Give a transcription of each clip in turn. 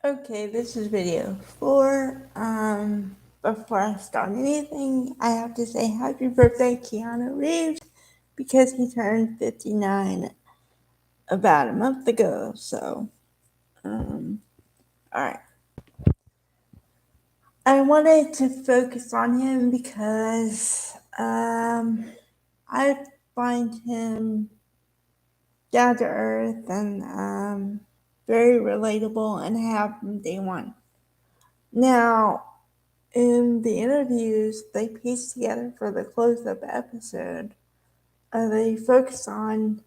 Okay, this is video 4. Before I start anything, I have to say happy birthday, Keanu Reeves, because he turned 59 about a month ago. So, alright. I wanted to focus on him because, I find him down to earth and, very relatable and have from day one. Now, in the interviews they pieced together for the close-up episode, they focused on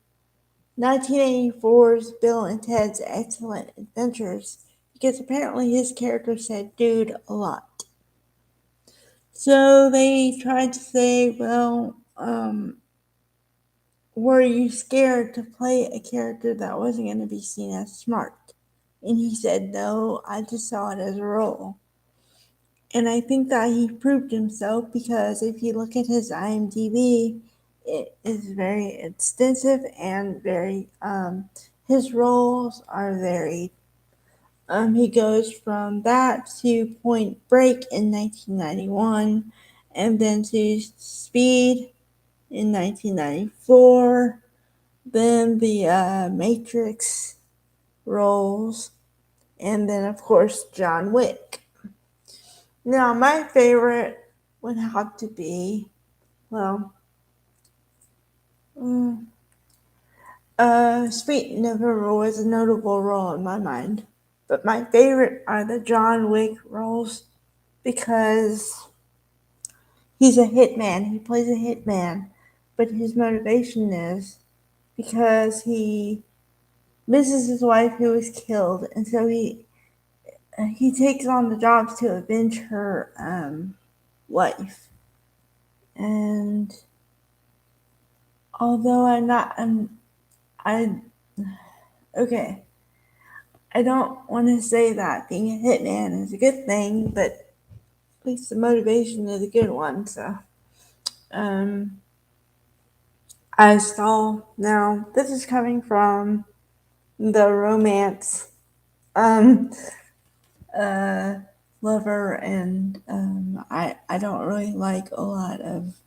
1984's Bill and Ted's Excellent Adventures because apparently his character said dude a lot. So they tried to say, well, were you scared to play a character that wasn't going to be seen as smart? And he said, no, I just saw it as a role. And I think that he proved himself because if you look at his IMDb, it is very extensive and very, his roles are varied. He goes from that to Point Break in 1991, and then to Speed in 1994, then the Matrix roles, and then, of course, John Wick. Now, my favorite would have to be, well, Sweet November was a notable role in my mind. But my favorite are the John Wick roles because he's a hitman. He plays a hitman. But his motivation is because he misses his wife who was killed. And so he takes on the jobs to avenge her life. And although I okay. I don't want to say that being a hitman is a good thing, but at least the motivation is a good one. So, I saw now this is coming from the romance um lover, and I don't really like a lot of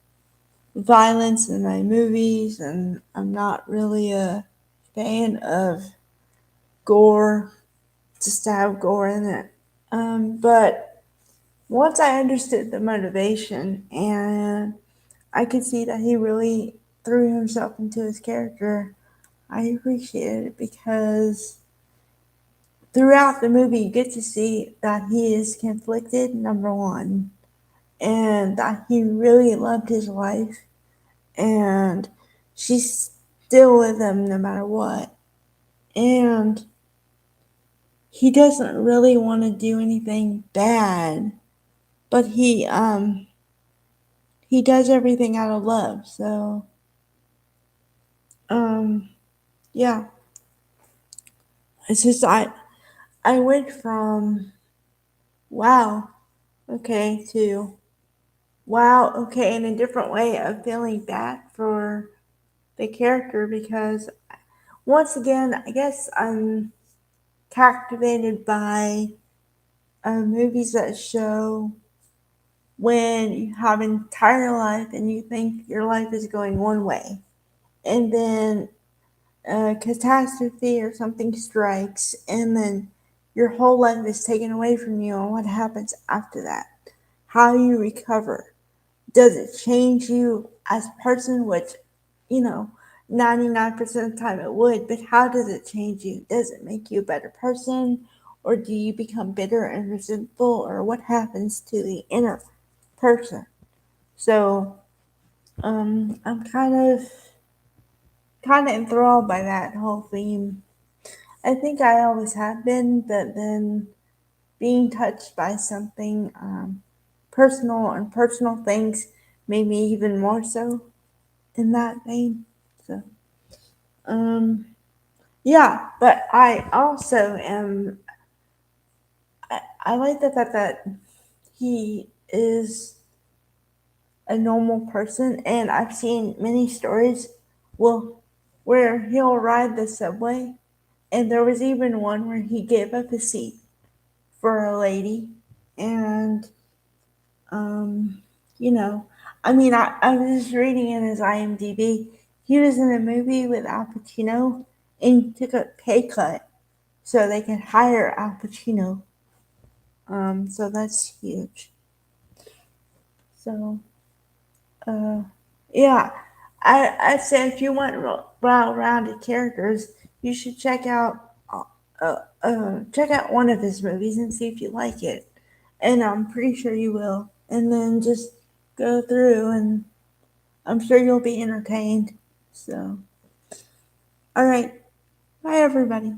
violence in my movies, and I'm not really a fan of gore just to have gore in it. But once I understood the motivation and I could see that he really threw himself into his character, I appreciated it because throughout the movie you get to see that he is conflicted, number one, and that he really loved his wife and she's still with him no matter what. And he doesn't really want to do anything bad, but he does everything out of love. So yeah, it's just I went from wow, okay, to wow, okay, in a different way of feeling bad for the character because once again I guess I'm captivated by movies that show when you have an entire life and you think your life is going one way, and then a catastrophe or something strikes, and then your whole life is taken away from you, and what happens after that? How you recover? Does it change you as a person? Which, 99% of the time it would, but how does it change you? Does it make you a better person? Or do you become bitter and resentful? Or what happens to the inner person? So, I'm kind of enthralled by that whole theme. I think I always have been, but then being touched by something personal and personal things made me even more so in that vein. So, yeah, but I also am. I like the fact that he is a normal person, and I've seen many stories, well, where he'll ride the subway, and there was even one where he gave up his seat for a lady. And, um, you know, I mean, I was just reading in his IMDb. He was in a movie with Al Pacino and he took a pay cut so they could hire Al Pacino. So that's huge. So, uh, yeah, I'd say if you want well-rounded characters, you should check out one of his movies and see if you like it. And I'm pretty sure you will. And then just go through, and I'm sure you'll be entertained. So, all right, bye everybody.